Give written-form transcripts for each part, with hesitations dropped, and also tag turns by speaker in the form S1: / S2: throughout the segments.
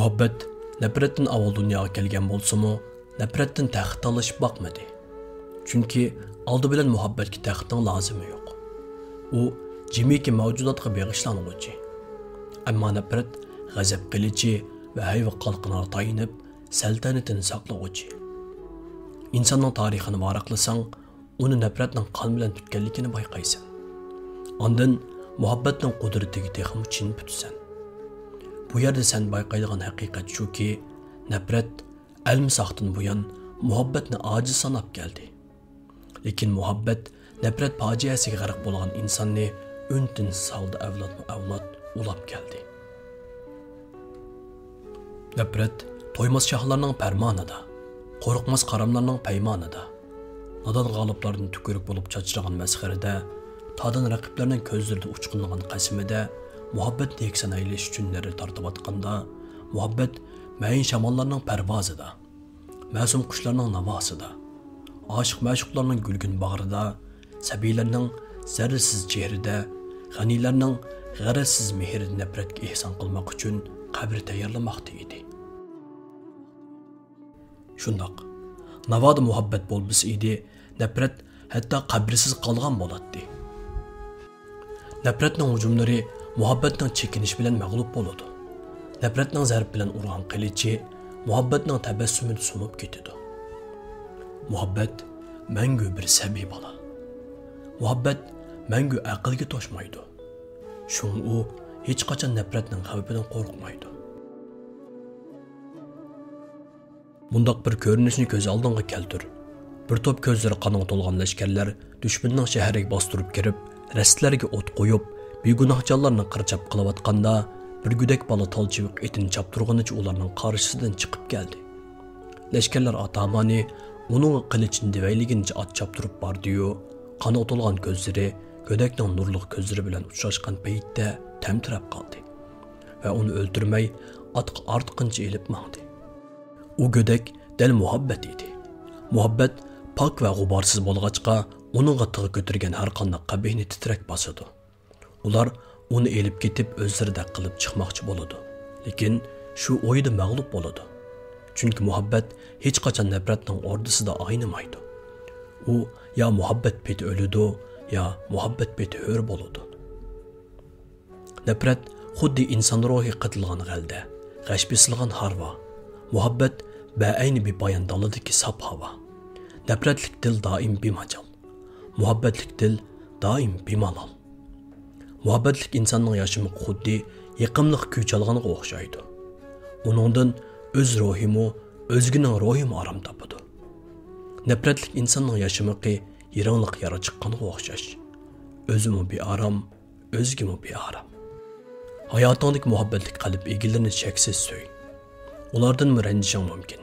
S1: Muhabbet nafratdan avval dunyoga kelgan bo'lsa-mu, nafratdan taxt talashib boqmadi. Chunki oldi bilan muhabbatga taxtning lozimi yo'q. U jimiki mavjudotga beg'ishlanguvchi. Ammo nafrat g'azab qilichi va hayva qalqinga tayinib, saltanatini saqlovchi. İnsanning tarixini varaqlasang, uni nafratning qon bilan tutganligini bayqaysan. Ondan muhabbatning qudratiga texmi chin butsan. Bu yerda sen bayqaydigan haqiqat shuki, nafrat almisaqdan buyon muhabbatni ojiz sanab keldi. Lekin muhabbat nafrat fojiasiga g'arq bo'lgan insonni untin saldi avlod ulab keldi. Nafrat to'ymas shohlarning farmonida, qo'rqmas qaramlarning paymonida, nodon g'oliblarning tukurib bo'lib chachragan masxarida, tadin raqiblarning ko'zlarida uchqunlagan qasimida, muhabbat teksan aylish uchun nari tortib atqanda, muhabbat mayin shamollarning parvozida, ma'sum qushlarning navosida, oshiq ma'shuqlarning gulgun bag'rida, sabiylarning zarrasiz chehrida, g'aniylarning g'arazsiz mehrida nafratga ihson qilmoq uchun qabr tayyorlamoqda edi. Shundoq, navoda muhabbat bo'lbisi edi, nafrat hatto qabrsiz qolgan bo'ladi. Nafratning hujumlari muhabbatning chekinish bilan mag'lub bo'ladi. Nafratning zarb bilan urgan qilichi muhabbatning tabassumini sunib ketadi. Muhabbat mangu bir sabiy bola. Muhabbat mangu aqlga to'shmaydi. Shun u hech qachon nafratning xavfidan qo'rqmaydi. Bundaq bir ko'rinishni ko'z oldingga keltir. Bir top ko'zlari qonga to'lgan lashkarlar dushmanning shahriga bostirib kirib, rastlarga o't qo'yib, begunohjonlarni qirchab qilayotganda, bir gudak bola tolchiviq etini chapturganicha ularning qarshisidan chiqib keldi. Lashkarlar atamani uning qilichini devayligincha at chapturib bordi-yu, qon o'tolgan ko'zlari godakning nurli ko'zlari bilan uchrashgan paytda tamtirab qoldi va uni o'ldirmay atqa ortqincha elib mangdi. U godak dal muhabbat edi. Muhabbat pok va g'uborsiz bo'lg'achqa uningga tig'i ko'tirgan har qanday qabihni titrak bosadi. Ular uni elib ketib o'zlariga qilib chiqmoqchi bo'ladi. Lekin shu o'yida mag'lub bo'ladi. Chunki muhabbat hech qachon nafratning o'rdisida aynimaydi. U ya muhabbat peti o'ladi, ya muhabbat peti hur bo'ladi. Nafrat xuddi inson ruhi qitilgan g'alda, g'ash bisilgan harva. Muhabbat ba'ayni bir bayan daladaki sap hava. Nafratlik dil daim bimajal. Muhabbatlik dil daim bimalal. Muhabbatlik insanning yaşamı xuddi yaqimliq kuch olganga o'xshaydi. Uningdan o'z ruhimi, o'zgining ruhimi aram topadi. Nafratlik insanning yaşamı yirinliq yara chiqqanga o'xshash. O'zimi bir aram, o'zgimi bir aram. Hayotingdagi muhabbatlik qalb egillarini cheksiz so'y. Ulardan mı ranjishing mumkin?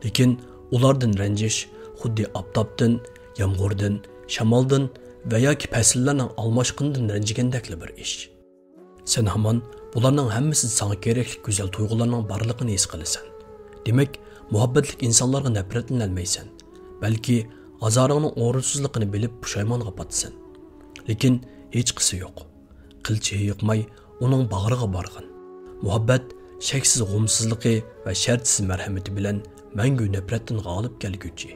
S1: Lekin ulardan ranjish xuddi oftobdan, yomg'irdan, shamoldan va yoki fasllarning almashqinidan ranjigandakli bir ish. Sen hamon bularning hammasi sana kerakli go'zal tuyg'ularning borligini his qilasan. Demak, muhabbatlik insonlarga nafratlanmaysan, balki azoringning o'rinsizligini bilib pushaymonga botsan. Lekin hech qisi yo'q. Qilchi yiqmay uning bag'riga borgan. Muhabbat shaksiz g'umsizligi va shartsiz marhamati bilan mangu nafratdan g'olib kelguchi.